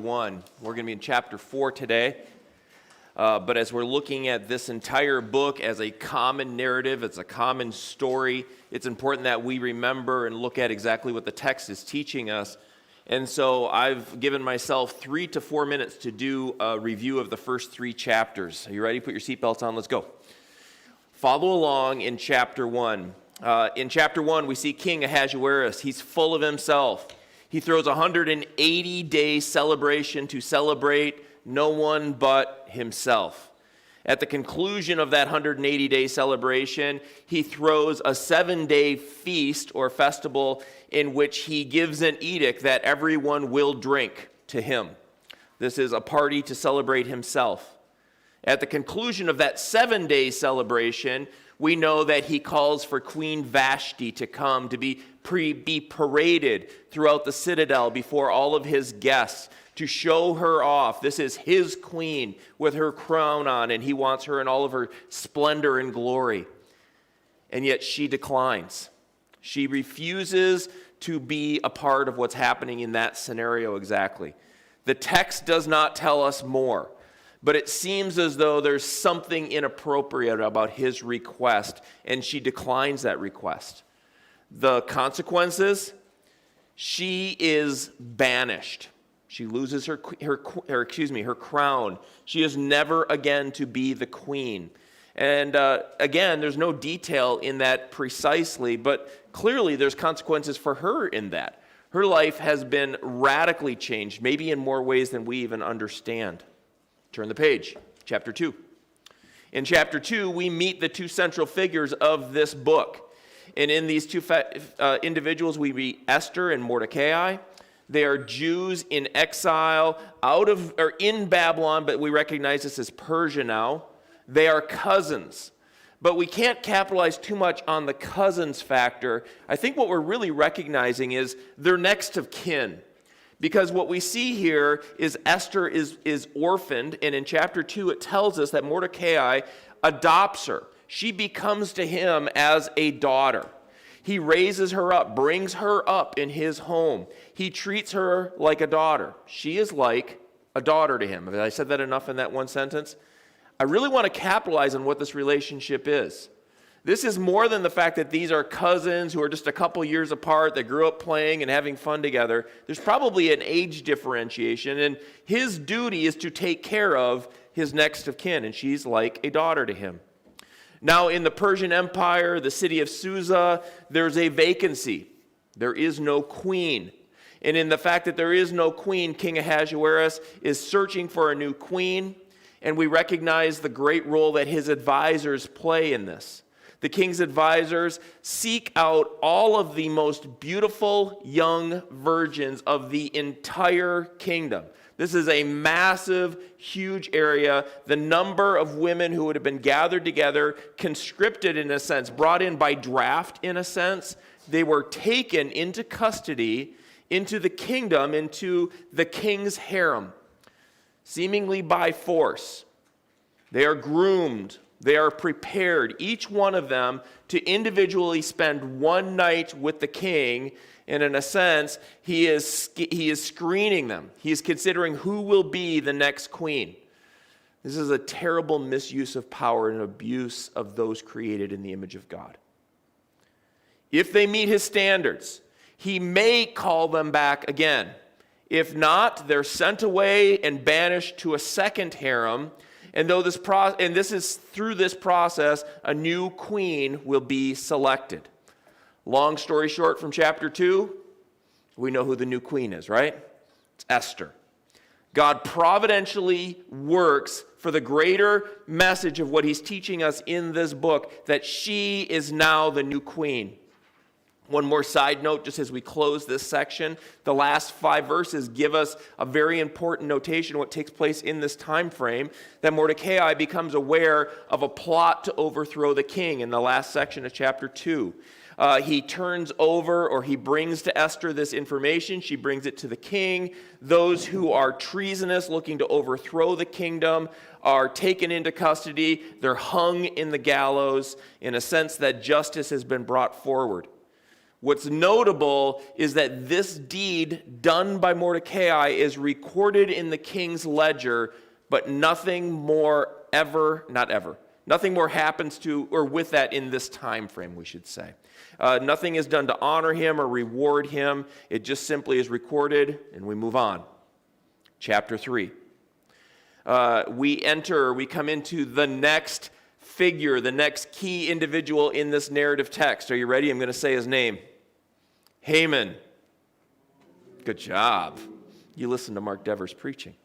1. We're going to be in chapter 4 today. But as we're looking at this entire book as a common narrative, it's a common story, it's important that we remember and look at exactly what the text is teaching us. And so I've given myself 3 to 4 minutes to do a review of the first 3 chapters. Are you ready? Put your seatbelts on. Let's go. Follow along in chapter 1. In chapter 1, we see King Ahasuerus. He's full of himself. He throws a 180-day celebration to celebrate no one but himself. At the conclusion of that 180-day celebration, he throws a 7-day feast or festival in which he gives an edict that everyone will drink to him. This is a party to celebrate himself. At the conclusion of that 7-day celebration, we know that he calls for Queen Vashti to come to be paraded throughout the citadel before all of his guests to show her off. This is his queen with her crown on, and he wants her in all of her splendor and glory. And yet she declines. She refuses to be a part of what's happening in that scenario exactly. The text does not tell us more, but it seems as though there's something inappropriate about his request, and she declines that request. The consequences, she is banished. She loses her crown. She is never again to be the queen. And again, there's no detail in that precisely, but clearly there's consequences for her in that. Her life has been radically changed, maybe in more ways than we even understand. Turn the page, chapter 2. In chapter 2, we meet the 2 central figures of this book. And in these 2 individuals, we meet Esther and Mordecai. They are Jews in exile in Babylon, but we recognize this as Persia now. They are cousins. But we can't capitalize too much on the cousins factor. I think what we're really recognizing is they're next of kin. Because what we see here is Esther is orphaned, and in chapter 2 it tells us that Mordecai adopts her. She becomes to him as a daughter. He raises her up, brings her up in his home. He treats her like a daughter. She is like a daughter to him. Have I said that enough in that one sentence? I really want to capitalize on what this relationship is. This is more than the fact that these are cousins who are just a couple years apart, that grew up playing and having fun together. There's probably an age differentiation, and his duty is to take care of his next of kin, and she's like a daughter to him. Now, in the Persian Empire, the city of Susa, there's a vacancy. There is no queen. And in the fact that there is no queen, King Ahasuerus is searching for a new queen, and we recognize the great role that his advisors play in this. The king's advisors seek out all of the most beautiful young virgins of the entire kingdom. This is a massive, huge area. The number of women who would have been gathered together, conscripted in a sense, brought in by draft in a sense, they were taken into custody, into the kingdom, into the king's harem, seemingly by force. They are groomed. They are prepared, each one of them, to individually spend one night with the king. And in a sense, he is screening them. He is considering who will be the next queen. This is a terrible misuse of power and abuse of those created in the image of God. If they meet his standards, he may call them back again. If not, they're sent away and banished to a second harem. And this is through this process, a new queen will be selected. Long story short, from chapter 2, we know who the new queen is, right? It's Esther. God providentially works for the greater message of what he's teaching us in this book, that she is now the new queen. One more side note, just as we close this section, the last 5 verses give us a very important notation of what takes place in this time frame, that Mordecai becomes aware of a plot to overthrow the king in the last section of chapter 2. He turns over, or he brings to Esther this information. She brings it to the king. Those who are treasonous, looking to overthrow the kingdom, are taken into custody. They're hung in the gallows in a sense that justice has been brought forward. What's notable is that this deed done by Mordecai is recorded in the king's ledger, but nothing more nothing more happens to or with that in this time frame, we should say. Nothing is done to honor him or reward him. It just simply is recorded, and we move on. Chapter 3. We come into the next figure, the next key individual in this narrative text. Are you ready? I'm going to say his name. Haman. Good job. You listened to Mark Devers preaching.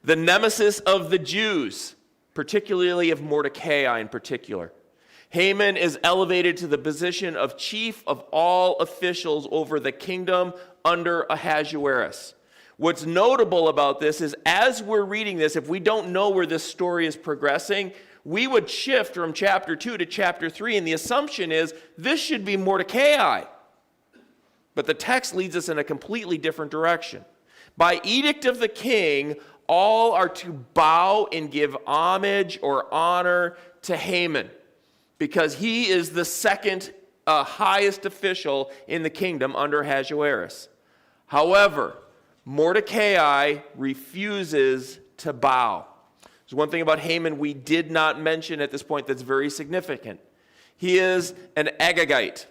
The nemesis of the Jews, particularly of Mordecai in particular. Haman is elevated to the position of chief of all officials over the kingdom under Ahasuerus. What's notable about this is as we're reading this, if we don't know where this story is progressing, we would shift from chapter 2 to chapter 3, and the assumption is this should be Mordecai. But the text leads us in a completely different direction. By edict of the king, all are to bow and give homage or honor to Haman, because he is the second highest official in the kingdom under Ahasuerus. However, Mordecai refuses to bow. There's one thing about Haman we did not mention at this point that's very significant. He is an Agagite,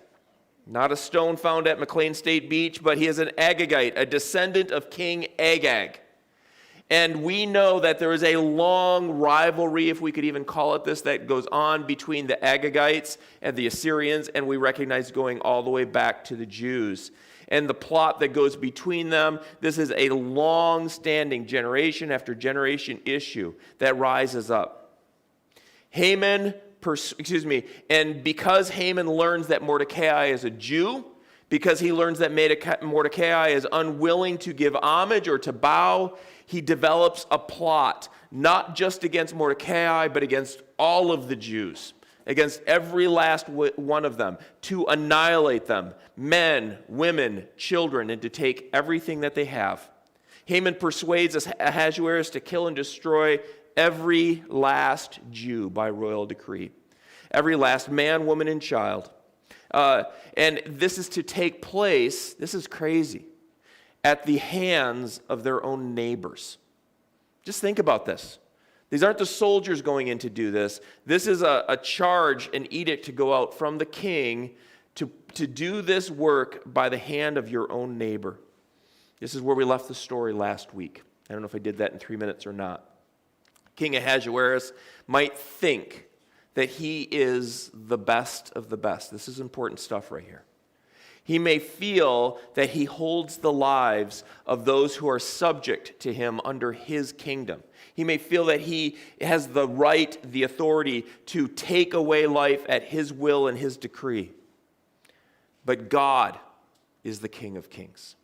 not a stone found at McLean State Beach, but he is an Agagite, a descendant of King Agag. And we know that there is a long rivalry, if we could even call it this, that goes on between the Agagites and the Assyrians, and we recognize going all the way back to the Jews. And the plot that goes between them, this is a long-standing generation after generation issue that rises up. And because Haman learns that Mordecai is a Jew, because he learns that Mordecai is unwilling to give homage or to bow, he develops a plot, not just against Mordecai, but against all of the Jews, against every last one of them, to annihilate them, men, women, children, and to take everything that they have. Haman persuades Ahasuerus to kill and destroy every last Jew by royal decree, every last man, woman, and child. And this is to take place, this is crazy, at the hands of their own neighbors. Just think about this. These aren't the soldiers going in to do this. This is a charge, an edict to go out from the king to do this work by the hand of your own neighbor. This is where we left the story last week. I don't know if I did that in 3 minutes or not. King Ahasuerus might think that he is the best of the best. This is important stuff right here. He may feel that he holds the lives of those who are subject to him under his kingdom. He may feel that he has the right, the authority to take away life at his will and his decree. But God is the King of Kings.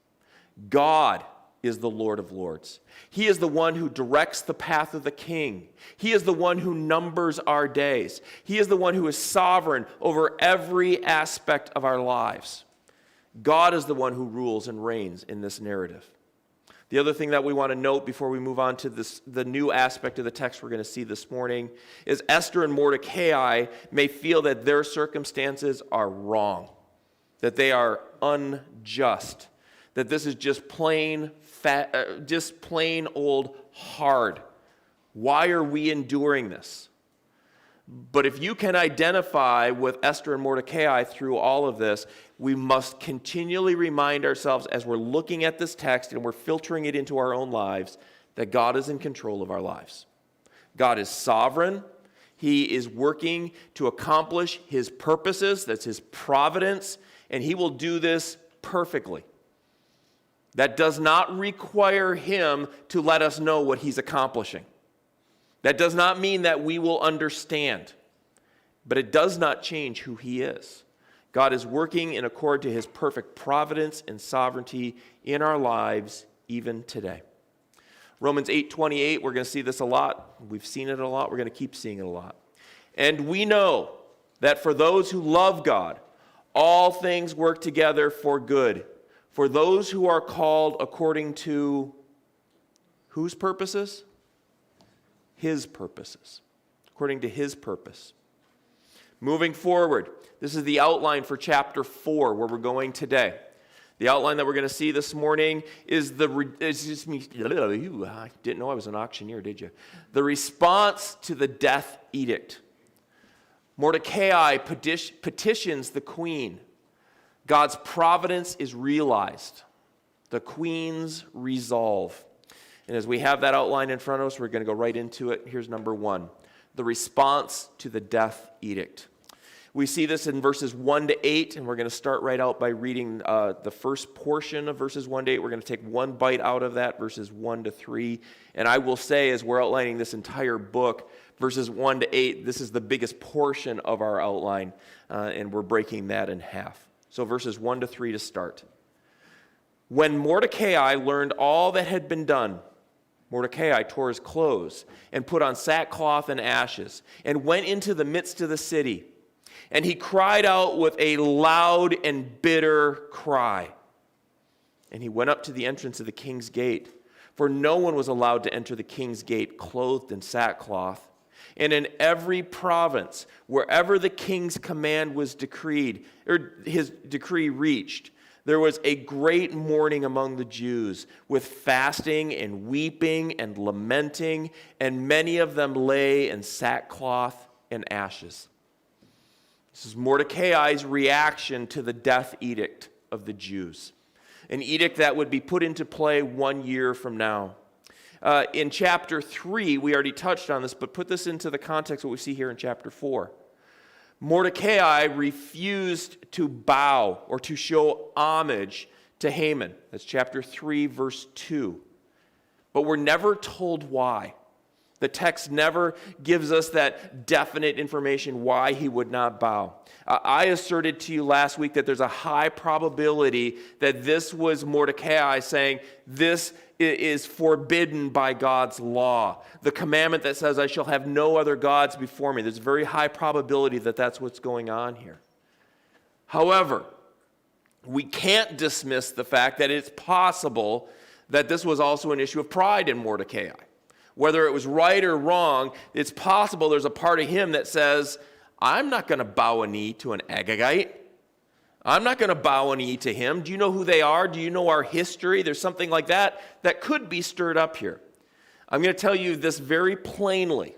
God is the Lord of Lords. He is the one who directs the path of the king. He is the one who numbers our days. He is the one who is sovereign over every aspect of our lives. God is the one who rules and reigns in this narrative. The other thing that we want to note before we move on to the new aspect of the text we're going to see this morning is Esther and Mordecai may feel that their circumstances are wrong, that they are unjust, that this is just plain old hard. Why are we enduring this? But if you can identify with Esther and Mordecai through all of this, we must continually remind ourselves as we're looking at this text and we're filtering it into our own lives that God is in control of our lives. God is sovereign. He is working to accomplish his purposes. That's his providence. And he will do this perfectly. That does not require him to let us know what he's accomplishing. That does not mean that we will understand, but it does not change who he is. God is working in accord to his perfect providence and sovereignty in our lives even today. Romans 8:28, we're going to see this a lot. We've seen it a lot. We're going to keep seeing it a lot. And we know that for those who love God, all things work together for good, for those who are called according to whose purposes? His purposes, according to his purpose. Moving forward, this is the outline for chapter 4, where we're going today. The outline that we're going to see this morning is it's just me. I didn't know I was an auctioneer, did you? The response to the death edict. Mordecai petitions the queen. God's providence is realized. The queen's resolve. And as we have that outline in front of us, we're going to go right into it. Here's number 1. The response to the death edict. We see this in verses 1 to 8, and we're going to start right out by reading the first portion of verses 1 to 8. We're going to take one bite out of that, verses 1 to 3. And I will say, as we're outlining this entire book, verses 1 to 8, this is the biggest portion of our outline, and we're breaking that in half. So verses 1 to 3 to start. When Mordecai learned all that had been done, Mordecai tore his clothes and put on sackcloth and ashes and went into the midst of the city. And he cried out with a loud and bitter cry. And he went up to the entrance of the king's gate, for no one was allowed to enter the king's gate clothed in sackcloth. And in every province, wherever the king's command was decreed, or his decree reached, there was a great mourning among the Jews, with fasting and weeping and lamenting, and many of them lay in sackcloth and ashes. This is Mordecai's reaction to the death edict of the Jews, an edict that would be put into play 1 year from now. In chapter 3, we already touched on this, but put this into the context of what we see here in chapter 4. Mordecai refused to bow or to show homage to Haman. That's chapter 3, verse 2. But we're never told why. The text never gives us that definite information why he would not bow. I asserted to you last week that there's a high probability that this was Mordecai saying, this is forbidden by God's law. The commandment that says, I shall have no other gods before me. There's a very high probability that that's what's going on here. However, we can't dismiss the fact that it's possible that this was also an issue of pride in Mordecai. Whether it was right or wrong, it's possible there's a part of him that says, I'm not going to bow a knee to an Agagite. I'm not going to bow a knee to him. Do you know who they are? Do you know our history? There's something like that that could be stirred up here. I'm going to tell you this very plainly.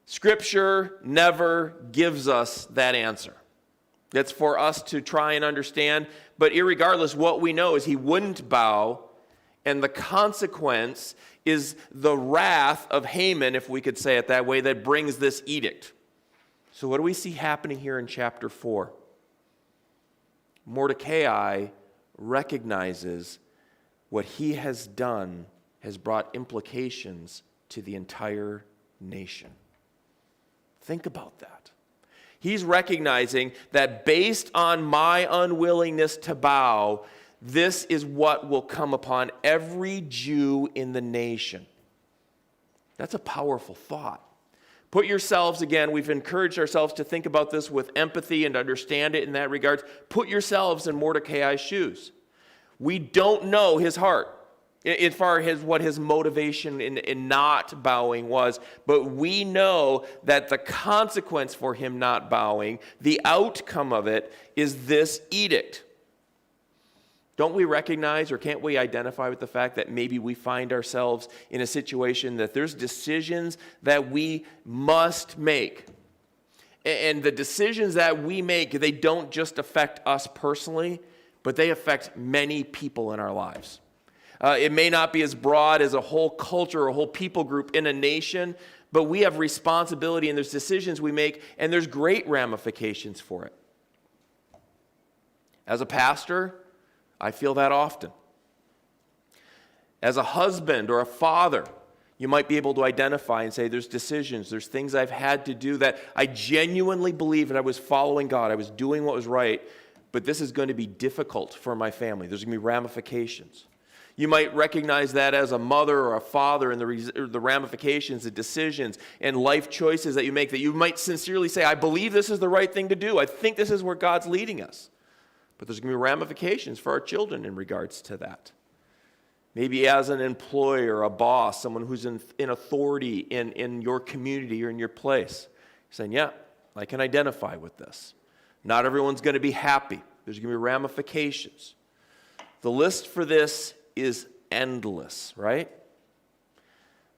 Scripture never gives us that answer. That's for us to try and understand. But irregardless, what we know is he wouldn't bow, and the consequence is the wrath of Haman, if we could say it that way, that brings this edict. So what do we see happening here in chapter 4? Mordecai recognizes what he has done has brought implications to the entire nation. Think about that. He's recognizing that based on my unwillingness to bow, this is what will come upon every Jew in the nation. That's a powerful thought. Put yourselves, again, we've encouraged ourselves to think about this with empathy and understand it in that regard. Put yourselves in Mordecai's shoes. We don't know his heart as far as what his motivation in not bowing was, but we know that the consequence for him not bowing, the outcome of it, is this edict. Don't we recognize, or can't we identify with the fact that maybe we find ourselves in a situation that there's decisions that we must make? And the decisions that we make, they don't just affect us personally, but they affect many people in our lives. It may not be as broad as a whole culture or a whole people group in a nation, but we have responsibility, and there's decisions we make, and there's great ramifications for it. As a pastor, I feel that often. As a husband or a father, you might be able to identify and say there's decisions, there's things I've had to do that I genuinely believe that I was following God, I was doing what was right, but this is going to be difficult for my family. There's going to be ramifications. You might recognize that as a mother or a father and the ramifications, the decisions, and life choices that you make, that you might sincerely say, I believe this is the right thing to do. I think this is where God's leading us. But there's going to be ramifications for our children in regards to that. Maybe as an employer, a boss, someone who's in authority in your community or in your place. You're saying, yeah, I can identify with this. Not everyone's going to be happy. There's going to be ramifications. The list for this is endless, right?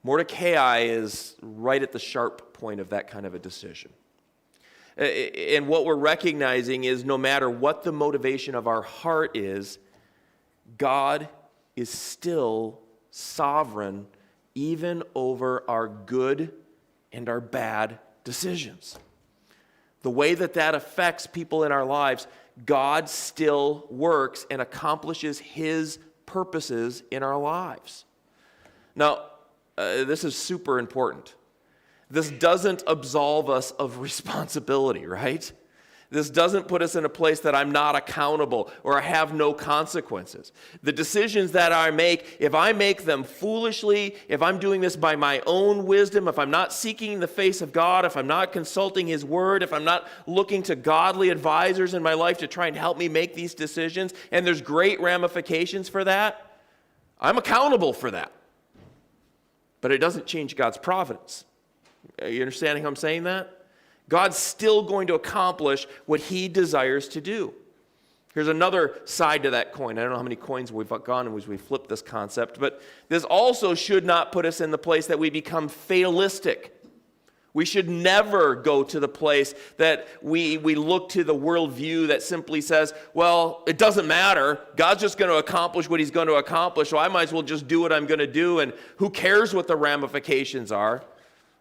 Mordecai is right at the sharp point of that kind of a decision. And what we're recognizing is no matter what the motivation of our heart is, God is still sovereign even over our good and our bad decisions. The way that affects people in our lives, God still works and accomplishes His purposes in our lives. Now, this is super important. This doesn't absolve us of responsibility, right? This doesn't put us in a place that I'm not accountable or I have no consequences. The decisions that I make, if I make them foolishly, if I'm doing this by my own wisdom, if I'm not seeking the face of God, if I'm not consulting His Word, if I'm not looking to godly advisors in my life to try and help me make these decisions, and there's great ramifications for that, I'm accountable for that. But it doesn't change God's providence. Are you understanding how I'm saying that? God's still going to accomplish what He desires to do. Here's another side to that coin. I don't know how many coins we've gone and we flipped this concept, but this also should not put us in the place that we become fatalistic. We should never go to the place that we look to the worldview that simply says, well, it doesn't matter. God's just going to accomplish what He's going to accomplish, so I might as well just do what I'm going to do, and who cares what the ramifications are?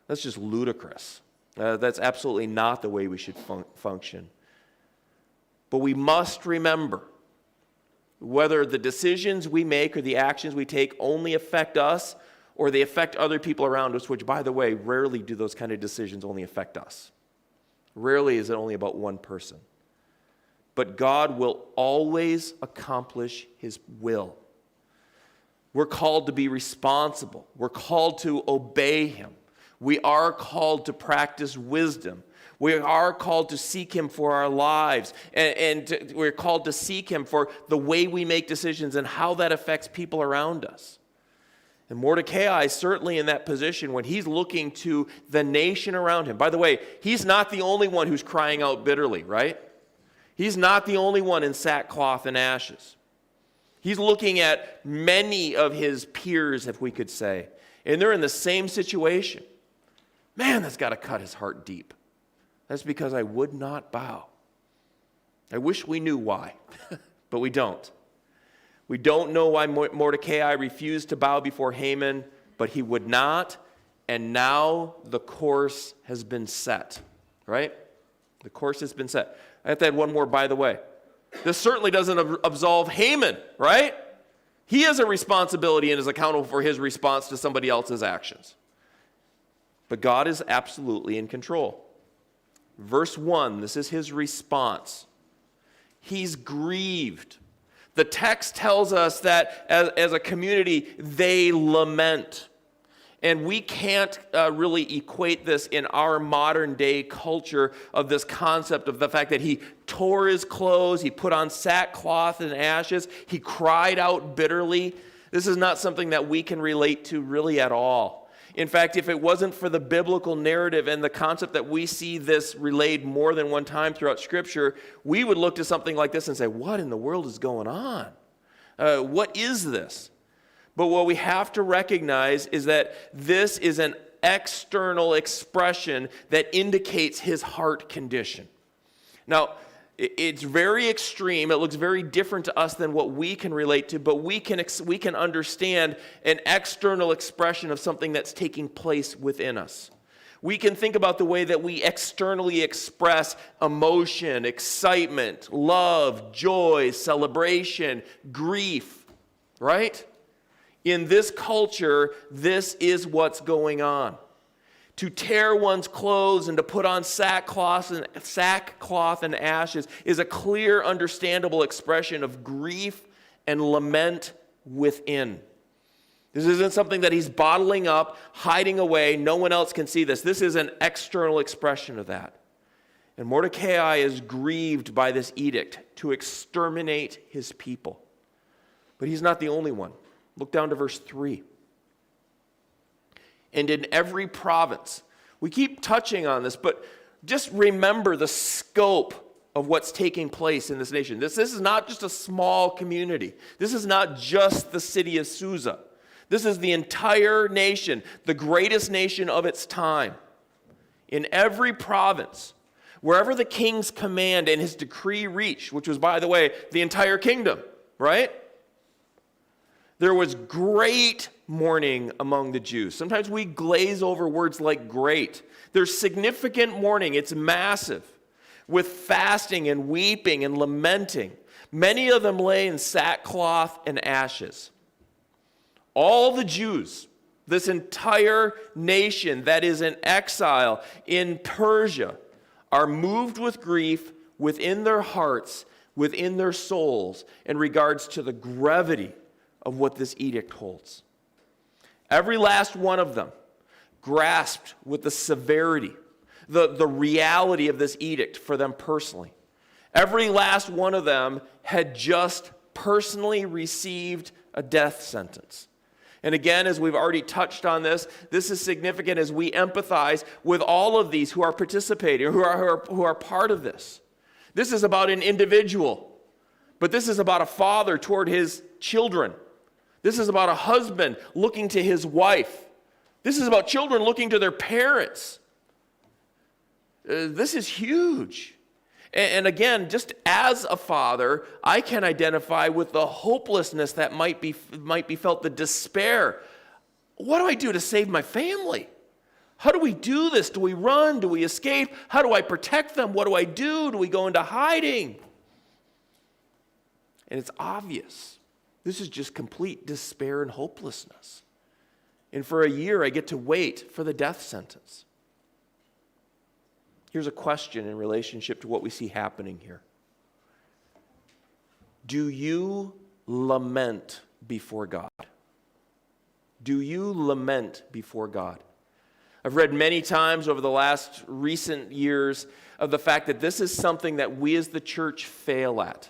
That's just ludicrous. That's absolutely not the way we should function. But we must remember, whether the decisions we make or the actions we take only affect us or they affect other people around us, which, by the way, rarely do those kind of decisions only affect us. Rarely is it only about one person. But God will always accomplish His will. We're called to be responsible. We're called to obey Him. We are called to practice wisdom. We are called to seek Him for our lives. We're called to seek Him for the way we make decisions and how that affects people around us. And Mordecai is certainly in that position when he's looking to the nation around him. By the way, he's not the only one who's crying out bitterly, right? He's not the only one in sackcloth and ashes. He's looking at many of his peers, if we could say, and they're in the same situation. Man, that's got to cut his heart deep. That's because I would not bow. I wish we knew why, but we don't. We don't know why Mordecai refused to bow before Haman, but he would not, and now the course has been set, right? The course has been set. I have to add one more, by the way. This certainly doesn't absolve Haman, right? He has a responsibility and is accountable for his response to somebody else's actions. But God is absolutely in control. Verse 1, this is his response. He's grieved. The text tells us that as a community, they lament. And we can't really equate this in our modern day culture of this concept of the fact that he tore his clothes, he put on sackcloth and ashes, he cried out bitterly. This is not something that we can relate to really at all. In fact, if it wasn't for the biblical narrative and the concept that we see this relayed more than one time throughout Scripture, we would look to something like this and say, what in the world is going on? What is this? But what we have to recognize is that this is an external expression that indicates his heart condition. Now, it's very extreme. It looks very different to us than what we can relate to, but we can understand an external expression of something that's taking place within us. We can think about the way that we externally express emotion, excitement, love, joy, celebration, grief, right? In this culture, this is what's going on. To tear one's clothes and to put on sackcloth and ashes is a clear, understandable expression of grief and lament within. This isn't something that he's bottling up, hiding away. No one else can see this. This is an external expression of that. And Mordecai is grieved by this edict to exterminate his people. But he's not the only one. Look down to verse 3. And in every province, we keep touching on this, but just remember the scope of what's taking place in this nation. This is not just a small community. This is not just the city of Susa. This is the entire nation, the greatest nation of its time. In every province, wherever the king's command and his decree reached, which was, by the way, the entire kingdom, right? There was great mourning among the Jews. Sometimes we glaze over words like great. There's significant mourning. It's massive, with fasting and weeping and lamenting. Many of them lay in sackcloth and ashes. All the Jews, this entire nation that is in exile in Persia, are moved with grief within their hearts, within their souls, in regards to the gravity of what this edict holds. Every last one of them grasped with the severity, the reality of this edict for them personally. Every last one of them had just personally received a death sentence. And again, as we've already touched on this is significant as we empathize with all of these who are participating, who are part of this. This is about an individual, but this is about a father toward his children. This is about a husband looking to his wife. This is about children looking to their parents. This is huge. And again, just as a father, I can identify with the hopelessness that might be felt, the despair. What do I do to save my family? How do we do this? Do we run? Do we escape? How do I protect them? What do I do? Do we go into hiding? And it's obvious. This is just complete despair and hopelessness. And for a year, I get to wait for the death sentence. Here's a question in relationship to what we see happening here. Do you lament before God? Do you lament before God? I've read many times over the last recent years of the fact that this is something that we as the church fail at.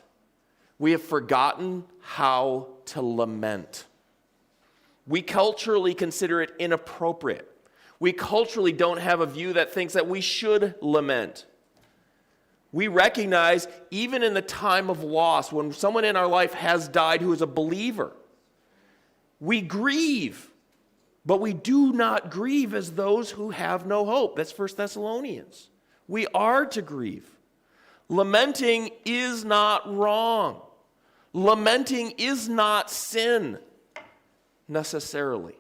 We have forgotten how to lament. We culturally consider it inappropriate. We culturally don't have a view that thinks that we should lament. We recognize, even in the time of loss, when someone in our life has died who is a believer, we grieve, but we do not grieve as those who have no hope. That's 1 Thessalonians. We are to grieve. Lamenting is not wrong. Lamenting is not sin, necessarily.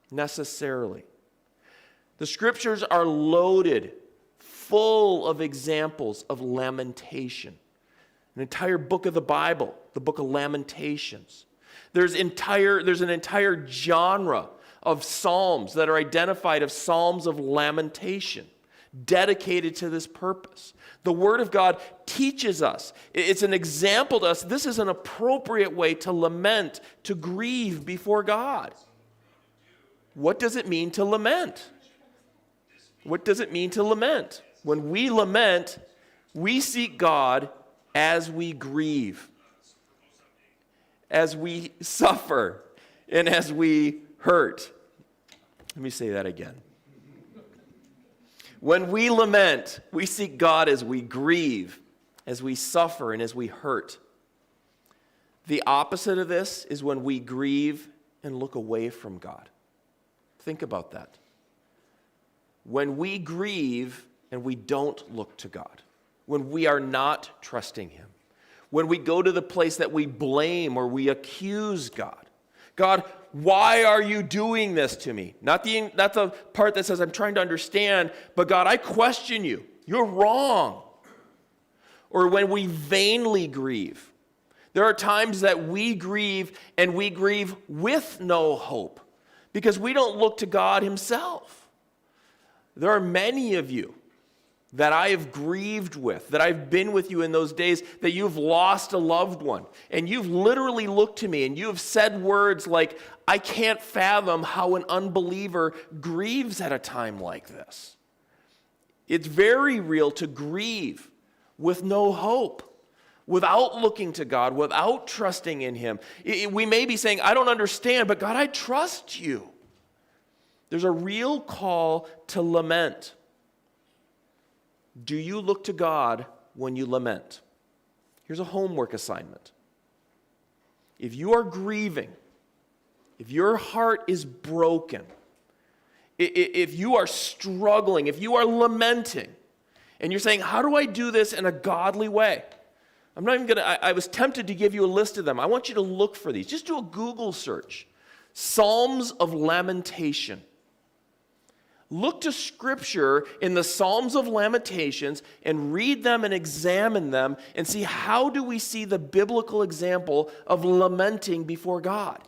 Necessarily. The scriptures are loaded, full of examples of lamentation. An entire book of the Bible, the book of Lamentations. There's an entire genre of psalms that are identified as psalms of lamentation, dedicated to this purpose. The Word of God teaches us. It's an example to us. This is an appropriate way to lament, to grieve before God. What does it mean to lament? What does it mean to lament? When we lament, we seek God as we grieve, as we suffer, and as we hurt. Let me say that again. When we lament, we seek God as we grieve, as we suffer, and as we hurt. The opposite of this is when we grieve and look away from God. Think about that. When we grieve and we don't look to God, when we are not trusting Him, when we go to the place that we blame or we accuse God, God, why are you doing this to me? Not the part that says I'm trying to understand, but God, I question you. You're wrong. Or when we vainly grieve. There are times that we grieve and we grieve with no hope because we don't look to God Himself. There are many of you that I have grieved with, that I've been with you in those days that you've lost a loved one. And you've literally looked to me and you have said words like, I can't fathom how an unbeliever grieves at a time like this. It's very real to grieve with no hope, without looking to God, without trusting in Him. We may be saying, I don't understand, but God, I trust you. There's a real call to lament. Do you look to God when you lament? Here's a homework assignment. If you are grieving, if your heart is broken, if you are struggling, if you are lamenting, and you're saying, how do I do this in a godly way? I'm not even going to, I was tempted to give you a list of them. I want you to look for these. Just do a Google search. Psalms of Lamentation. Look to Scripture in the Psalms of Lamentations and read them and examine them and see how do we see the biblical example of lamenting before God.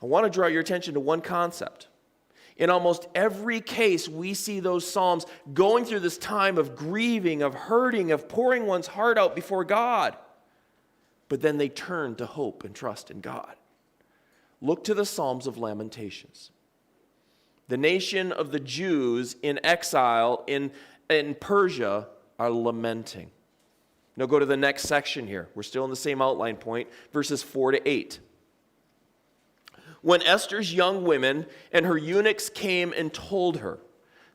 I want to draw your attention to one concept. In almost every case, we see those Psalms going through this time of grieving, of hurting, of pouring one's heart out before God. But then they turn to hope and trust in God. Look to the Psalms of Lamentations. The nation of the Jews in exile in Persia are lamenting. Now go to the next section here. We're still in the same outline point, verses 4 to 8. When Esther's young women and her eunuchs came and told her,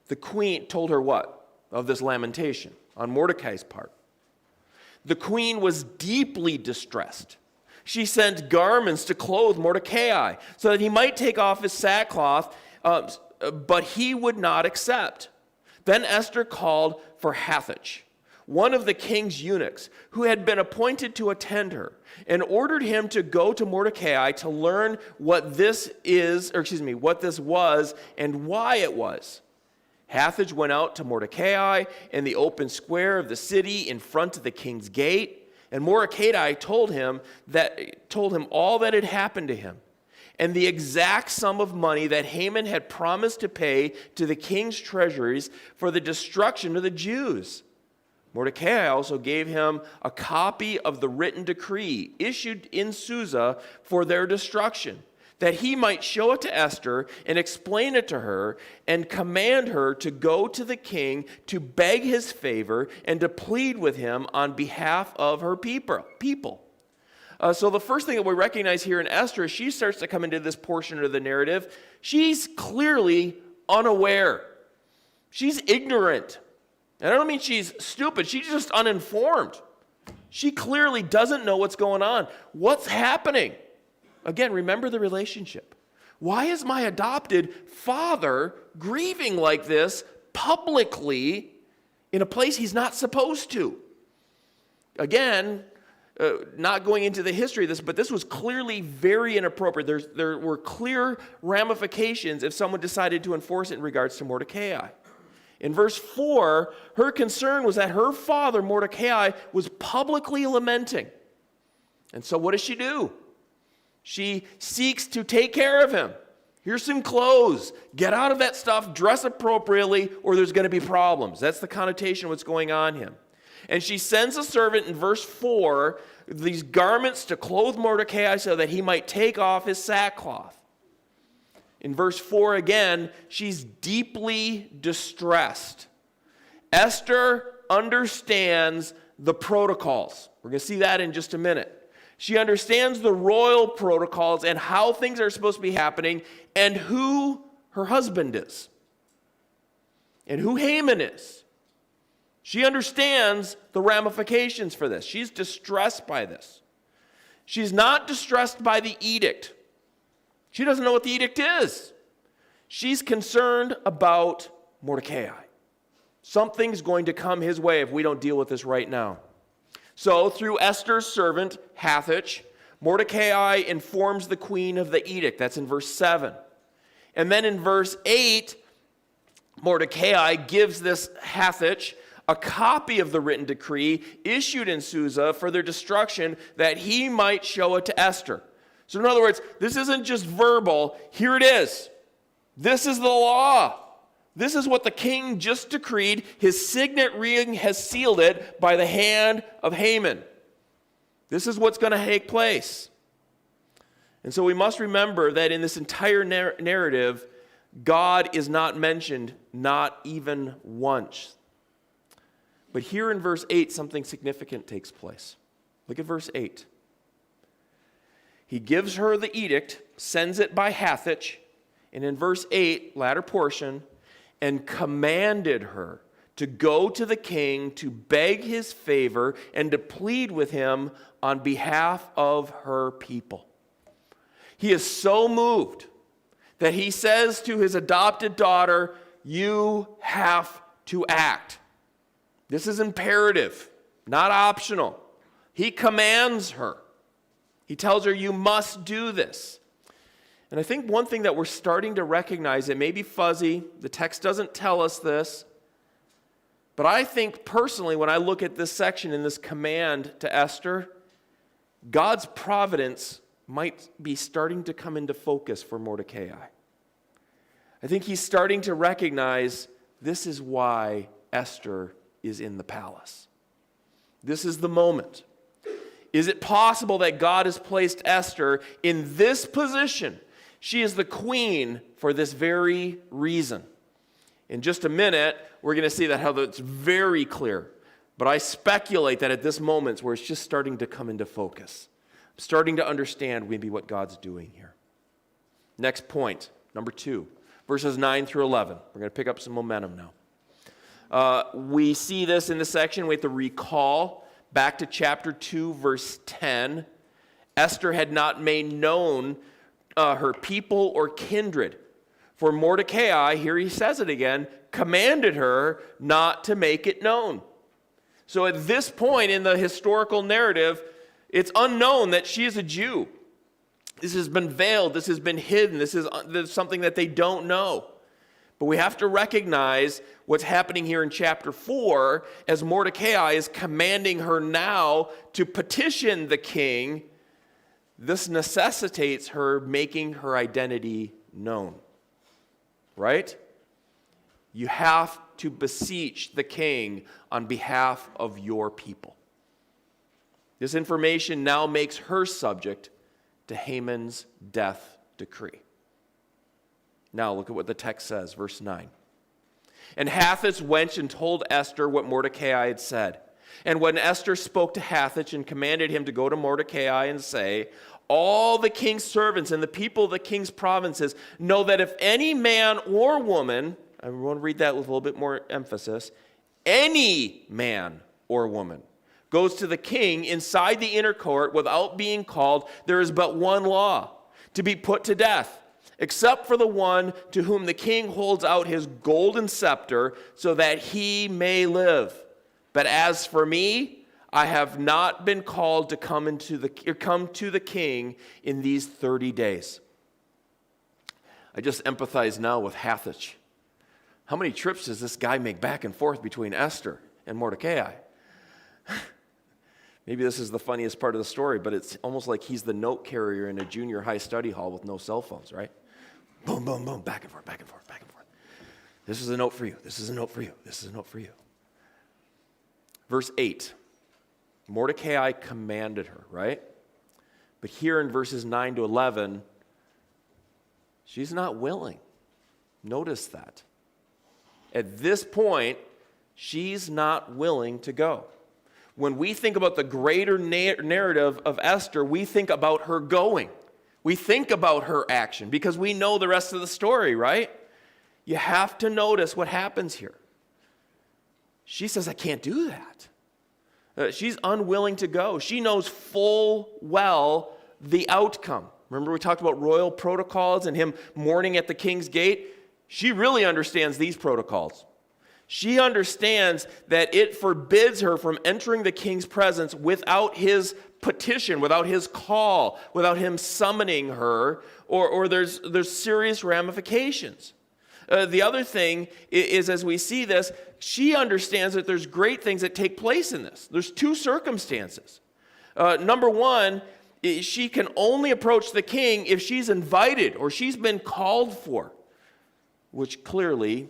the queen told her what? Of this lamentation on Mordecai's part. The queen was deeply distressed. She sent garments to clothe Mordecai so that he might take off his sackcloth, but he would not accept. Then Esther called for Hathach, one of the king's eunuchs, who had been appointed to attend her, and ordered him to go to Mordecai to learn what this was and why it was. Hathach went out to Mordecai in the open square of the city in front of the king's gate, and Mordecai told him all that had happened to him, and the exact sum of money that Haman had promised to pay to the king's treasuries for the destruction of the Jews. Mordecai also gave him a copy of the written decree issued in Susa for their destruction, that he might show it to Esther and explain it to her and command her to go to the king to beg his favor and to plead with him on behalf of her people. So the first thing that we recognize here in Esther as she starts to come into this portion of the narrative, she's clearly unaware. She's ignorant. And I don't mean she's stupid. She's just uninformed. She clearly doesn't know what's going on. What's happening? Again, remember the relationship. Why is my adopted father grieving like this publicly in a place he's not supposed to? Again, not going into the history of this, but this was clearly very inappropriate. There were clear ramifications if someone decided to enforce it in regards to Mordecai. In verse 4, her concern was that her father, Mordecai, was publicly lamenting. And so what does she do? She seeks to take care of him. Here's some clothes. Get out of that stuff, dress appropriately, or there's going to be problems. That's the connotation of what's going on here. And she sends a servant in verse 4, these garments to clothe Mordecai so that he might take off his sackcloth. In verse 4 again, she's deeply distressed. Esther understands the protocols. We're going to see that in just a minute. She understands the royal protocols and how things are supposed to be happening and who her husband is and who Haman is. She understands the ramifications for this. She's distressed by this. She's not distressed by the edict. She doesn't know what the edict is. She's concerned about Mordecai. Something's going to come his way if we don't deal with this right now. So, through Esther's servant, Hathach, Mordecai informs the queen of the edict. That's in verse 7. And then in verse 8, Mordecai gives this Hathach a copy of the written decree issued in Susa for their destruction that he might show it to Esther. So in other words, this isn't just verbal. Here it is. This is the law. This is what the king just decreed. His signet ring has sealed it by the hand of Haman. This is what's going to take place. And so we must remember that in this entire narrative, God is not mentioned, not even once. But here in verse 8, something significant takes place. Look at verse 8. He gives her the edict, sends it by Hathach, and in verse 8, latter portion, and commanded her to go to the king to beg his favor and to plead with him on behalf of her people. He is so moved that he says to his adopted daughter, "You have to act." This is imperative, not optional. He commands her. He tells her, "You must do this." And I think one thing that we're starting to recognize, it may be fuzzy, the text doesn't tell us this, but I think personally when I look at this section in this command to Esther, God's providence might be starting to come into focus for Mordecai. I think he's starting to recognize this is why Esther is in the palace. This is the moment. Is it possible that God has placed Esther in this position? She is the queen for this very reason. In just a minute, we're going to see that how that's very clear. But I speculate that at this moment where it's just starting to come into focus. I'm starting to understand maybe what God's doing here. Next point, number 2, verses 9 through 11. We're going to pick up some momentum now. We see this in the section. We have to recall back to chapter 2, verse 10. Esther had not made known her people or kindred. For Mordecai, here he says it again, commanded her not to make it known. So at this point in the historical narrative, it's unknown that she is a Jew. This has been veiled. This has been hidden. This is something that they don't know. But we have to recognize what's happening here in chapter 4 as Mordecai is commanding her now to petition the king. This necessitates her making her identity known. Right? You have to beseech the king on behalf of your people. This information now makes her subject to Haman's death decree. Now look at what the text says, verse 9. And Hathach went and told Esther what Mordecai had said. And when Esther spoke to Hathach and commanded him to go to Mordecai and say, all the king's servants and the people of the king's provinces know that if any man or woman, I want to read that with a little bit more emphasis, any man or woman goes to the king inside the inner court without being called, there is but one law, to be put to death, except for the one to whom the king holds out his golden scepter so that he may live. But as for me, I have not been called to come to the king in these 30 days. I just empathize now with Hathach. How many trips does this guy make back and forth between Esther and Mordecai? Maybe this is the funniest part of the story, but it's almost like he's the note carrier in a junior high study hall with no cell phones, right? Boom, boom, boom, back and forth, back and forth, back and forth. This is a note for you. This is a note for you. This is a note for you. Verse 8, Mordecai commanded her, right? But here in verses 9 to 11, she's not willing. Notice that. At this point, she's not willing to go. When we think about the greater narrative of Esther, we think about her going. We think about her action because we know the rest of the story, right? You have to notice what happens here. She says, I can't do that. She's unwilling to go. She knows full well the outcome. Remember we talked about royal protocols and him mourning at the king's gate? She really understands these protocols. She understands that it forbids her from entering the king's presence without his petition, without his call, without him summoning her, or there's serious ramifications. The other thing is, as we see this, she understands that there's great things that take place in this. There's two circumstances. Number one, she can only approach the king if she's invited or she's been called for, which clearly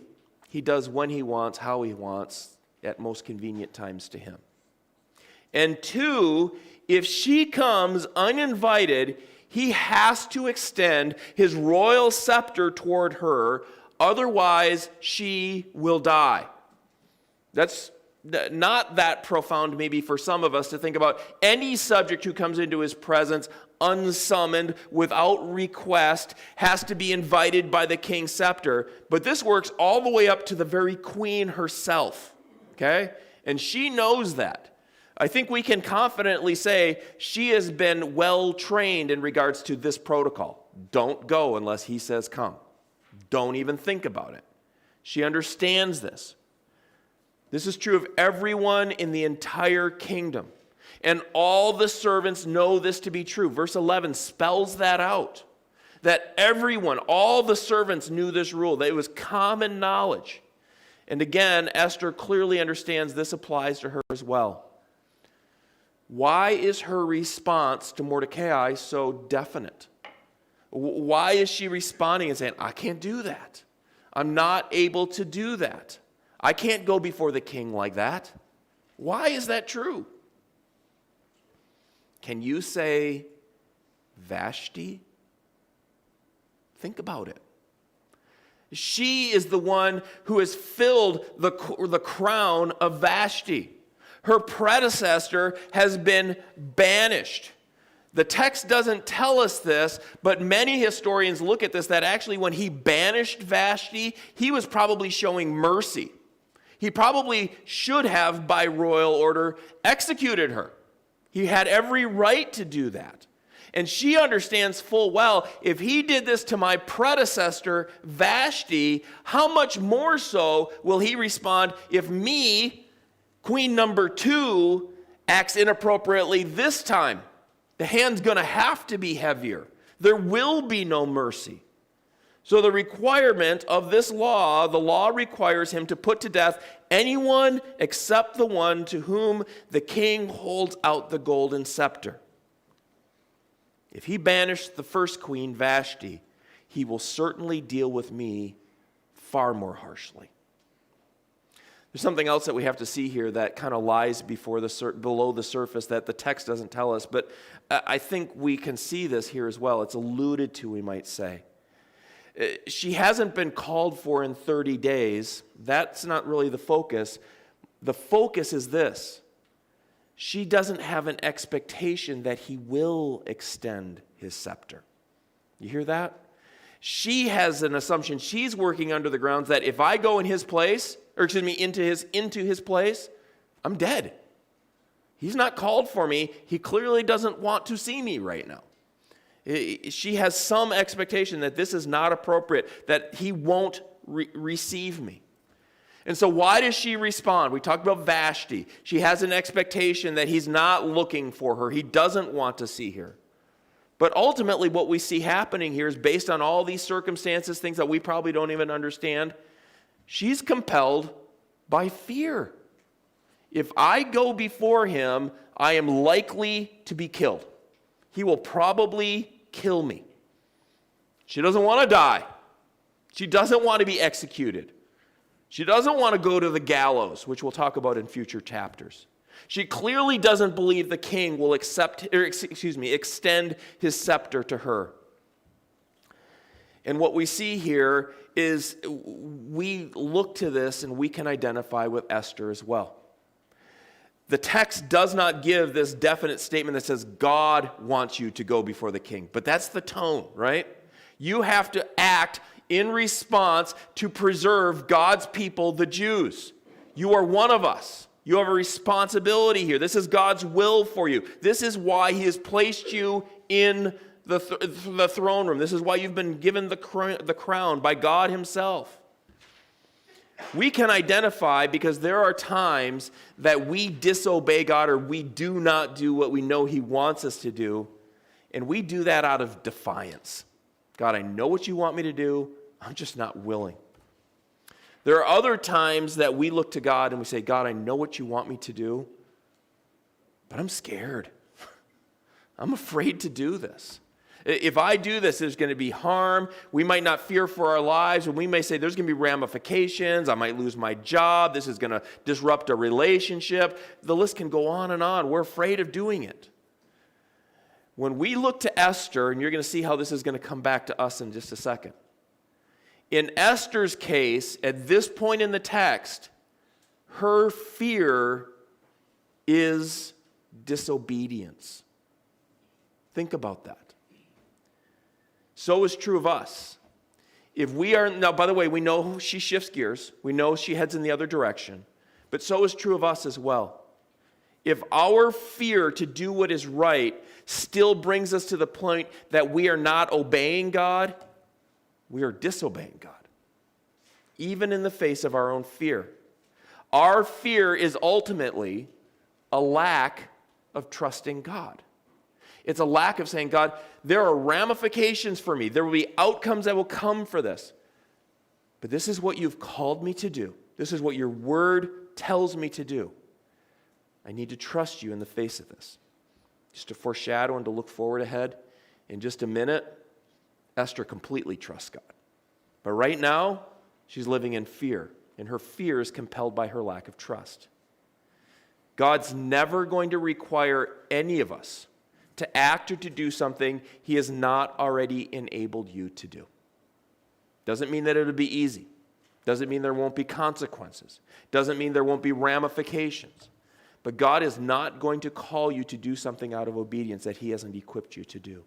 he does when he wants, how he wants, at most convenient times to him. And two, if she comes uninvited, he has to extend his royal scepter toward her, otherwise she will die. That's not that profound maybe for some of us to think about any subject who comes into his presence unsummoned, without request, has to be invited by the king's scepter. But this works all the way up to the very queen herself. okay? And she knows that. I think we can confidently say she has been well trained in regards to this protocol. Don't go unless he says come. Don't even think about it. She understands this. This is true of everyone in the entire kingdom. And all the servants know this to be true. Verse 11 spells that out. That everyone, all the servants knew this rule. That it was common knowledge. And again, Esther clearly understands this applies to her as well. Why is her response to Mordecai so definite? Why is she responding and saying, I can't do that. I'm not able to do that. I can't go before the king like that. Why is that true? Can you say Vashti? Think about it. She is the one who has filled the crown of Vashti. Her predecessor has been banished. The text doesn't tell us this, but many historians look at this, that actually when he banished Vashti, he was probably showing mercy. He probably should have, by royal order, executed her. He had every right to do that. And she understands full well, if he did this to my predecessor, Vashti, how much more so will he respond if me, queen number 2, acts inappropriately this time? The hand's going to have to be heavier. There will be no mercy. So the requirement of this law, the law requires him to put to death anyone except the one to whom the king holds out the golden scepter. If he banished the first queen, Vashti, he will certainly deal with me far more harshly. There's something else that we have to see here that kind of lies below the surface that the text doesn't tell us, but I think we can see this here as well. It's alluded to, we might say. She hasn't been called for in 30 days. That's not really the focus. The focus is this. She doesn't have an expectation that he will extend his scepter. You hear that? She has an assumption. She's working under the grounds that if I go in his place, into his place, I'm dead. He's not called for me. He clearly doesn't want to see me right now. She has some expectation that this is not appropriate, that he won't receive me. And so why does she respond? We talked about Vashti. She has an expectation that he's not looking for her. He doesn't want to see her. But ultimately what we see happening here is based on all these circumstances, things that we probably don't even understand. She's compelled by fear. If I go before him, I am likely to be killed. He will probably kill me. She doesn't want to die. She doesn't want to be executed. She doesn't want to go to the gallows, which we'll talk about in future chapters. She clearly doesn't believe the king will extend his scepter to her. And what we see here is we look to this and we can identify with Esther as well. The text does not give this definite statement that says God wants you to go before the king. But that's the tone, right? You have to act in response to preserve God's people, the Jews. You are one of us. You have a responsibility here. This is God's will for you. This is why he has placed you in the throne room. This is why you've been given the crown by God himself. We can identify because there are times that we disobey God or we do not do what we know he wants us to do, and we do that out of defiance. God, I know what you want me to do. I'm just not willing. There are other times that we look to God and we say, God, I know what you want me to do, but I'm scared. I'm afraid to do this. If I do this, there's going to be harm. We might not fear for our lives, and we may say there's going to be ramifications. I might lose my job. This is going to disrupt a relationship. The list can go on and on. We're afraid of doing it. When we look to Esther, and you're going to see how this is going to come back to us in just a second. In Esther's case, at this point in the text, her fear is disobedience. Think about that. So is true of us. If we are, now by the way, we know she shifts gears. We know she heads in the other direction. But so is true of us as well. If our fear to do what is right still brings us to the point that we are not obeying God, we are disobeying God, even in the face of our own fear. Our fear is ultimately a lack of trusting God. It's a lack of saying, God, there are ramifications for me. There will be outcomes that will come for this. But this is what you've called me to do. This is what your word tells me to do. I need to trust you in the face of this. Just to foreshadow and to look forward ahead, in just a minute, Esther completely trusts God. But right now, she's living in fear, and her fear is compelled by her lack of trust. God's never going to require any of us to act or to do something he has not already enabled you to do. Doesn't mean that it'll be easy. Doesn't mean there won't be consequences. Doesn't mean there won't be ramifications. But God is not going to call you to do something out of obedience that he hasn't equipped you to do.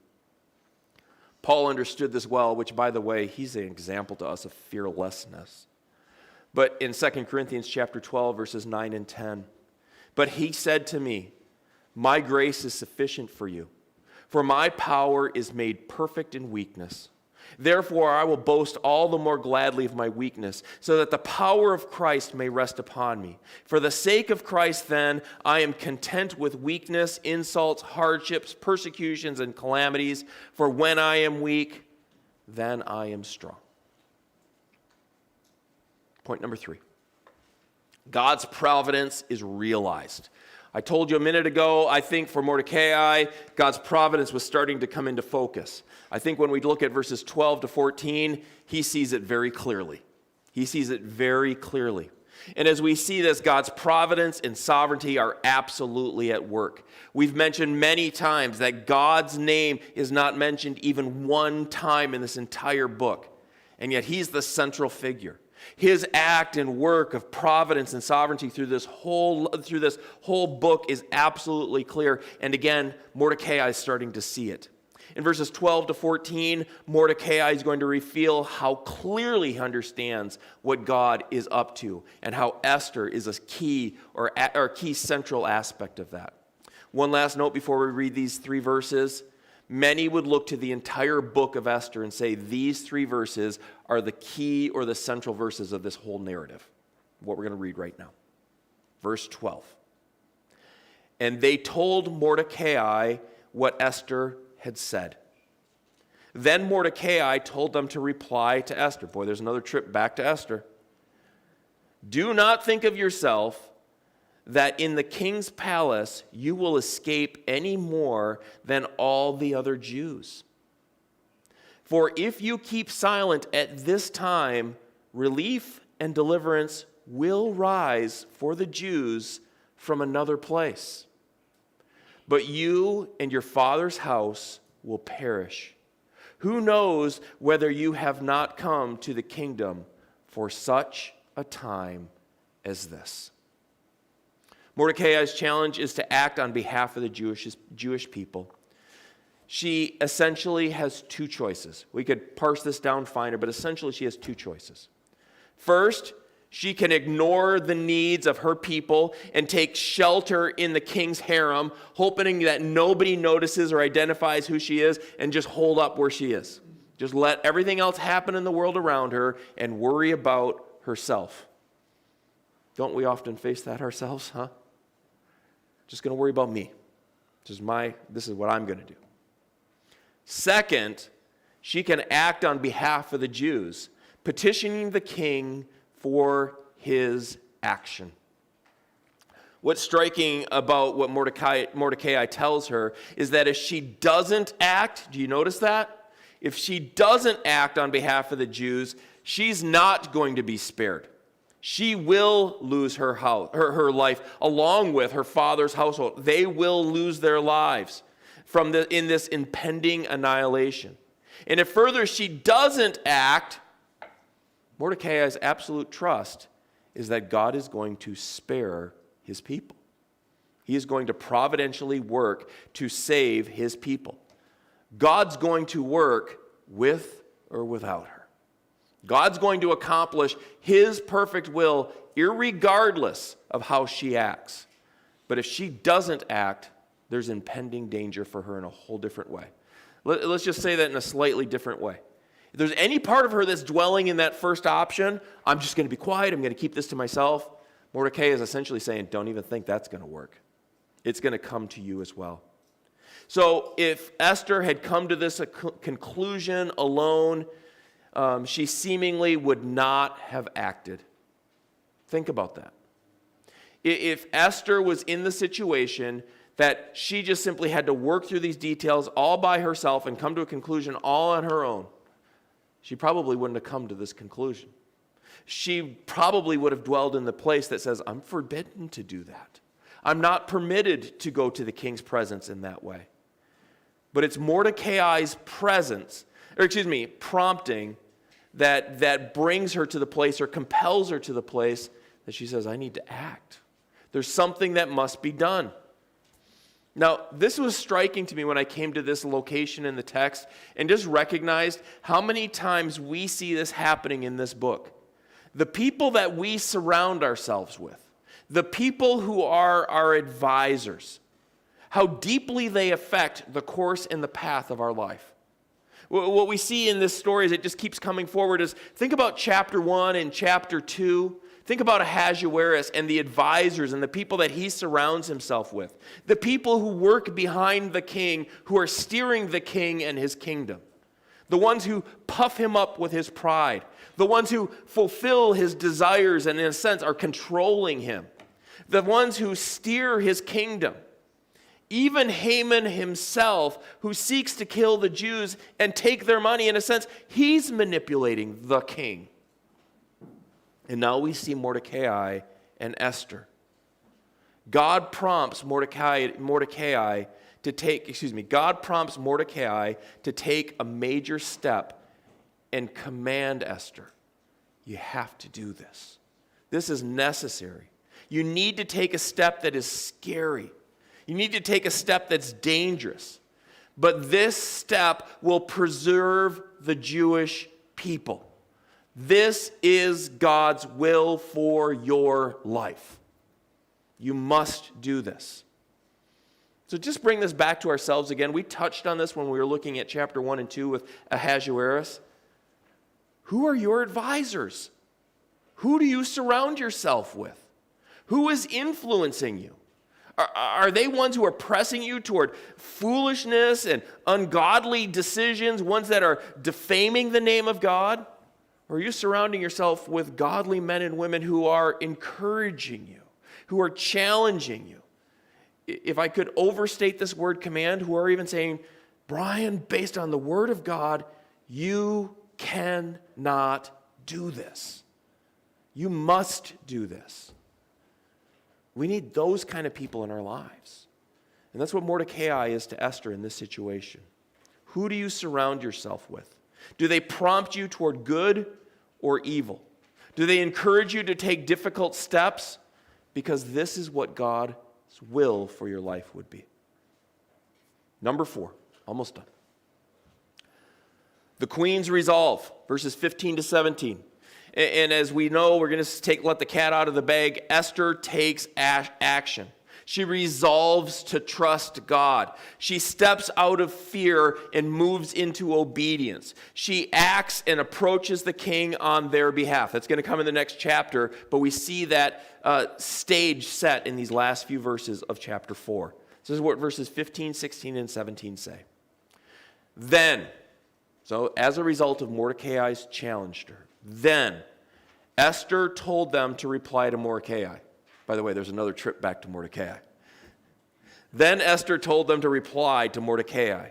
Paul understood this well, which, by the way, he's an example to us of fearlessness. But in 2 Corinthians chapter 12, verses 9 and 10, but he said to me, my grace is sufficient for you, for my power is made perfect in weakness. Therefore, I will boast all the more gladly of my weakness, so that the power of Christ may rest upon me. For the sake of Christ, then, I am content with weakness, insults, hardships, persecutions, and calamities. For when I am weak, then I am strong. Point number 3. God's providence is realized. I told you a minute ago, I think for Mordecai, God's providence was starting to come into focus. I think when we look at verses 12 to 14, he sees it very clearly. He sees it very clearly. And as we see this, God's providence and sovereignty are absolutely at work. We've mentioned many times that God's name is not mentioned even one time in this entire book. And yet he's the central figure. His act and work of providence and sovereignty through this whole book is absolutely clear. And again, Mordecai is starting to see it. In verses 12 to 14, Mordecai is going to reveal how clearly he understands what God is up to and how Esther is a key or key central aspect of that. One last note before we read these 3 verses. Many would look to the entire book of Esther and say these 3 verses are the key or the central verses of this whole narrative, what we're going to read right now. Verse 12. And they told Mordecai what Esther had said. Then Mordecai told them to reply to Esther. Boy, there's another trip back to Esther. Do not think of yourself that in the king's palace you will escape any more than all the other Jews. For if you keep silent at this time, relief and deliverance will rise for the Jews from another place. But you and your father's house will perish. Who knows whether you have not come to the kingdom for such a time as this? Mordecai's challenge is to act on behalf of the Jewish people. She essentially has 2 choices. We could parse this down finer, but essentially she has 2 choices. First, she can ignore the needs of her people and take shelter in the king's harem, hoping that nobody notices or identifies who she is, and just hold up where she is. Just let everything else happen in the world around her and worry about herself. Don't we often face that ourselves, huh? Just going to worry about me. This is what I'm going to do. Second, she can act on behalf of the Jews, petitioning the king for his action. What's striking about what Mordecai tells her is that if she doesn't act, do you notice that? If she doesn't act on behalf of the Jews, she's not going to be spared. She will lose her life along with her father's household. They will lose their lives in this impending annihilation. And if further she doesn't act, Mordecai's absolute trust is that God is going to spare his people. He is going to providentially work to save his people. God's going to work with or without her. God's going to accomplish his perfect will irregardless of how she acts. But if she doesn't act, there's impending danger for her in a whole different way. Let's just say that in a slightly different way. If there's any part of her that's dwelling in that first option, I'm just going to be quiet, I'm going to keep this to myself, Mordecai is essentially saying, don't even think that's going to work. It's going to come to you as well. So if Esther had come to this conclusion alone, she seemingly would not have acted. Think about that. If Esther was in the situation that she just simply had to work through these details all by herself and come to a conclusion all on her own, she probably wouldn't have come to this conclusion. She probably would have dwelled in the place that says, I'm forbidden to do that. I'm not permitted to go to the king's presence in that way. But it's Mordecai's prompting that brings her to the place or compels her to the place that she says, I need to act. There's something that must be done. Now, this was striking to me when I came to this location in the text and just recognized how many times we see this happening in this book. The people that we surround ourselves with, the people who are our advisors, how deeply they affect the course and the path of our life. What we see in this story as it just keeps coming forward is, think about chapter 1 and chapter 2. Think about Ahasuerus and the advisors and the people that he surrounds himself with. The people who work behind the king, who are steering the king and his kingdom. The ones who puff him up with his pride. The ones who fulfill his desires and in a sense are controlling him. The ones who steer his kingdom. Even Haman himself, who seeks to kill the Jews and take their money, in a sense, he's manipulating the king. And now we see Mordecai and Esther. God prompts Mordecai to take a major step and command Esther, you have to do this. This is necessary. You need to take a step that is scary. You need to take a step that's dangerous. But this step will preserve the Jewish people. This is God's will for your life. You must do this. So just bring this back to ourselves again. We touched on this when we were looking at chapter 1 and 2 with Ahasuerus. Who are your advisors? Who do you surround yourself with? Who is influencing you? Are they ones who are pressing you toward foolishness and ungodly decisions, ones that are defaming the name of God? Or are you surrounding yourself with godly men and women who are encouraging you, who are challenging you? If I could overstate this word command, who are even saying, Brian, based on the word of God, you cannot do this. You must do this. We need those kind of people in our lives. And that's what Mordecai is to Esther in this situation. Who do you surround yourself with? Do they prompt you toward good or evil? Do they encourage you to take difficult steps? Because this is what God's will for your life would be. Number 4, almost done. The queen's resolve, verses 15 to 17. And as we know, we're going to let the cat out of the bag. Esther takes action. She resolves to trust God. She steps out of fear and moves into obedience. She acts and approaches the king on their behalf. That's going to come in the next chapter, but we see that stage set in these last few verses of chapter 4. This is what verses 15, 16, and 17 say. Then, so as a result of Mordecai's challenge to her, then Esther told them to reply to Mordecai. By the way, there's another trip back to Mordecai. Then Esther told them to reply to Mordecai,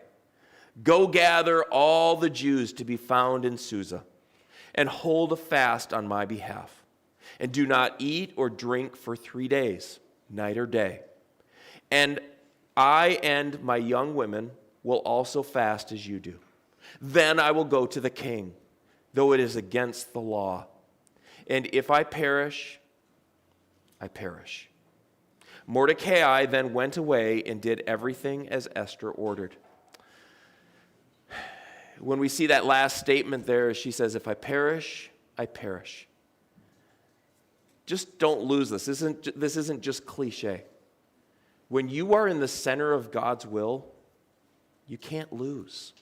go gather all the Jews to be found in Susa and hold a fast on my behalf. And do not eat or drink for 3 days, night or day. And I and my young women will also fast as you do. Then I will go to the king, though it is against the law. And if I perish, I perish. Mordecai then went away and did everything as Esther ordered. when we see that last statement there, she says, if I perish, I perish. Just don't lose this. This isn't just cliche. When you are in the center of God's will, you can't lose.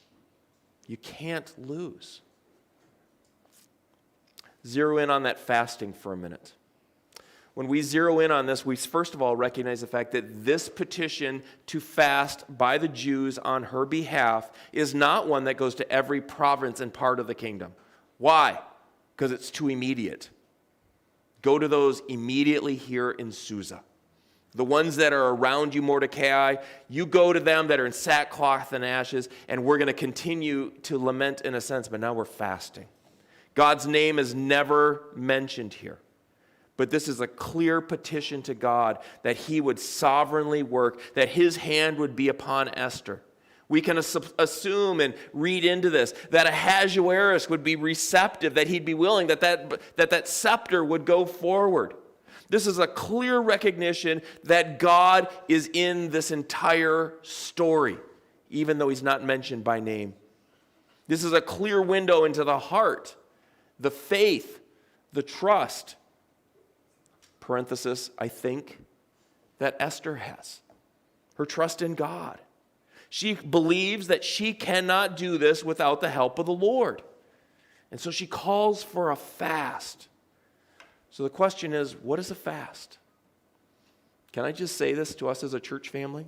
You can't lose. Zero in on that fasting for a minute. When we zero in on this, we first of all recognize the fact that this petition to fast by the Jews on her behalf is not one that goes to every province and part of the kingdom. Why? Because it's too immediate. Go to those immediately here in Susa. The ones that are around you, Mordecai, you go to them that are in sackcloth and ashes, and we're going to continue to lament in a sense, but now we're fasting. God's name is never mentioned here. But this is a clear petition to God that he would sovereignly work, that his hand would be upon Esther. We can assume and read into this that Ahasuerus would be receptive, that he'd be willing, that scepter would go forward. This is a clear recognition that God is in this entire story, even though he's not mentioned by name. This is a clear window into the heart, the faith, the trust, parenthesis, I think, that Esther has. Her trust in God. She believes that she cannot do this without the help of the Lord. And so she calls for a fast. So the question is, what is a fast? Can I just say this to us as a church family?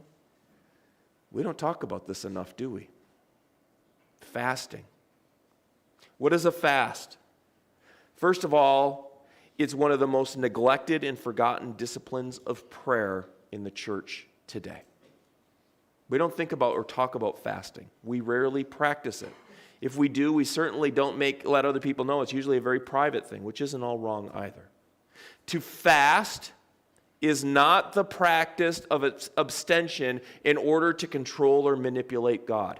We don't talk about this enough, do we? Fasting. What is a fast? First of all, it's one of the most neglected and forgotten disciplines of prayer in the church today. We don't think about or talk about fasting. We rarely practice it. If we do, we certainly don't let other people know. It's usually a very private thing, which isn't all wrong either. To fast is not the practice of abstention in order to control or manipulate God.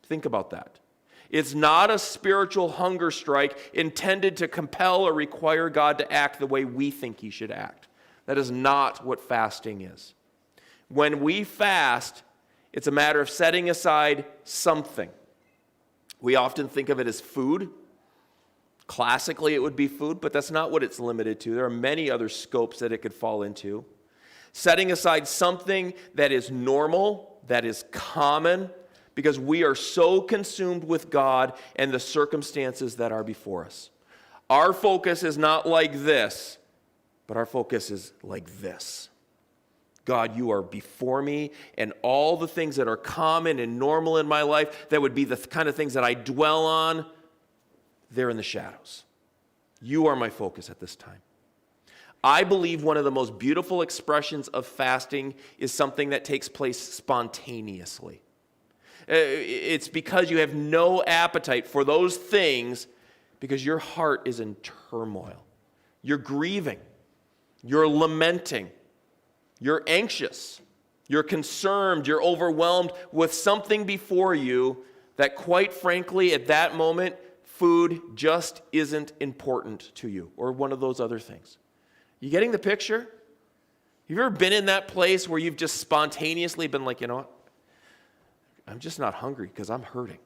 Think about that. It's not a spiritual hunger strike intended to compel or require God to act the way we think he should act. That is not what fasting is. When we fast, it's a matter of setting aside something. We often think of it as food. Classically, it would be food, but that's not what it's limited to. There are many other scopes that it could fall into. Setting aside something that is normal, that is common, because we are so consumed with God and the circumstances that are before us. Our focus is not like this, but our focus is like this. God, you are before me, and all the things that are common and normal in my life, that would be the kind of things that I dwell on, they're in the shadows. You are my focus at this time. I believe one of the most beautiful expressions of fasting is something that takes place spontaneously. It's because you have no appetite for those things because your heart is in turmoil. You're grieving. You're lamenting. You're anxious. You're concerned. You're overwhelmed with something before you that, quite frankly, at that moment, food just isn't important to you, or one of those other things. You getting the picture? Have you ever been in that place where you've just spontaneously been like, you know what? I'm just not hungry because I'm hurting.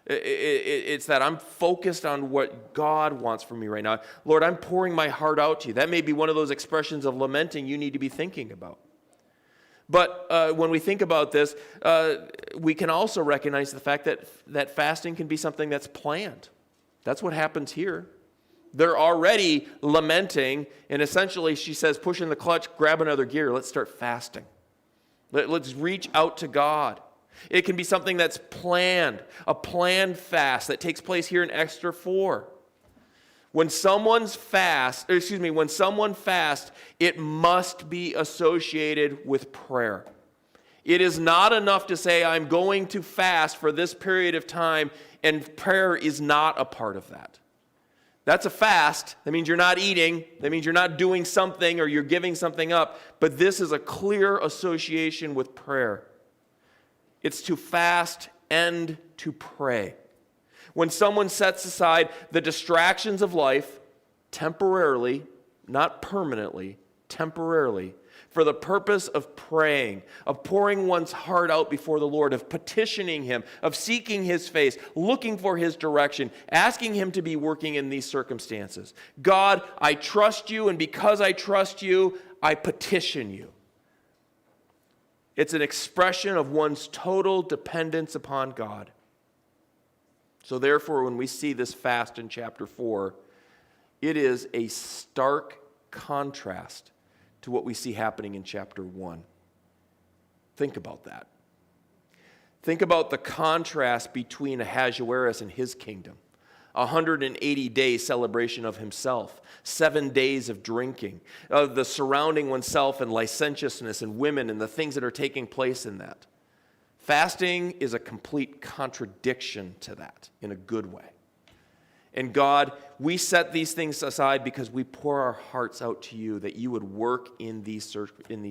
It's that I'm focused on what God wants from me right now. Lord, I'm pouring my heart out to you. That may be one of those expressions of lamenting you need to be thinking about. But when we think about this, we can also recognize the fact that fasting can be something that's planned. That's what happens here. They're already lamenting, and essentially she says, push in the clutch, grab another gear, let's start fasting. Let's reach out to God. It can be something that's planned, a planned fast that takes place here in Esther 4. When someone fasts, it must be associated with prayer. It is not enough to say, I'm going to fast for this period of time, and prayer is not a part of that. That's a fast. That means you're not eating. That means you're not doing something or you're giving something up. But this is a clear association with prayer. It's to fast and to pray. When someone sets aside the distractions of life temporarily, not permanently, temporarily, for the purpose of praying, of pouring one's heart out before the Lord, of petitioning him, of seeking his face, looking for his direction, asking him to be working in these circumstances. God, I trust you, and because I trust you, I petition you. It's an expression of one's total dependence upon God. So therefore, when we see this fast in chapter 4, it is a stark contrast to what we see happening in chapter 1. Think about that. Think about the contrast between Ahasuerus and his kingdom. 180-day celebration of himself, 7 days of drinking, the surrounding oneself and licentiousness and women and the things that are taking place in that. Fasting is a complete contradiction to that in a good way. And God, we set these things aside because we pour our hearts out to you that you would work in these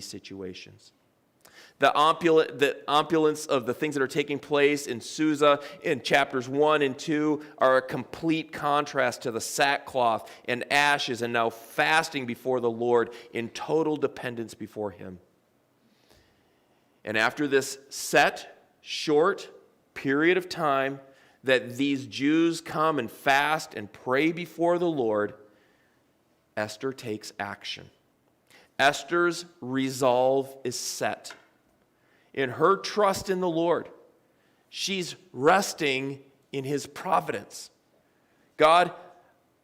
situations. The opulence of the things that are taking place in Susa in chapters 1 and 2 are a complete contrast to the sackcloth and ashes and now fasting before the Lord in total dependence before him. And after this set, short period of time that these Jews come and fast and pray before the Lord, Esther takes action. Esther's resolve is set. In her trust in the Lord, she's resting in his providence. God,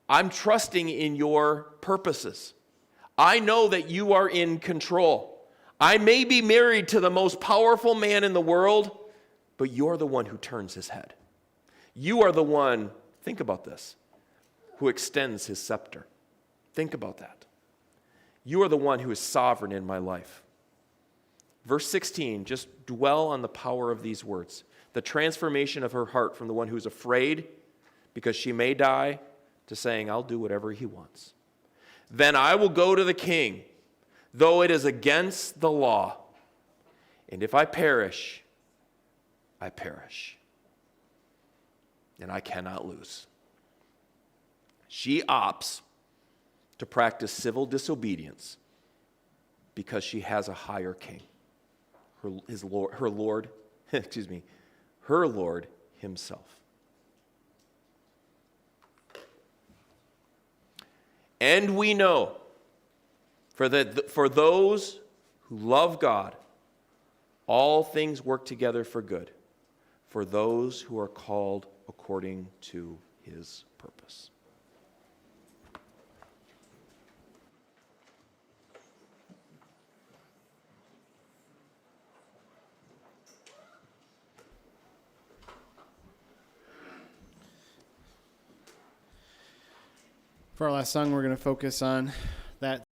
I'm trusting in your purposes. I know that you are in control. I may be married to the most powerful man in the world, but you're the one who turns his head. You are the one, think about this, who extends his scepter. Think about that. You are the one who is sovereign in my life. Verse 16, just dwell on the power of these words. The transformation of her heart from the one who's afraid because she may die to saying, I'll do whatever he wants. Then I will go to the king, though it is against the law. And if I perish, I perish. And I cannot lose. She opts to practice civil disobedience because she has a higher king. Her Lord himself. And we know for those who love God, all things work together for good, for those who are called according to his purpose. For our last song, we're going to focus on that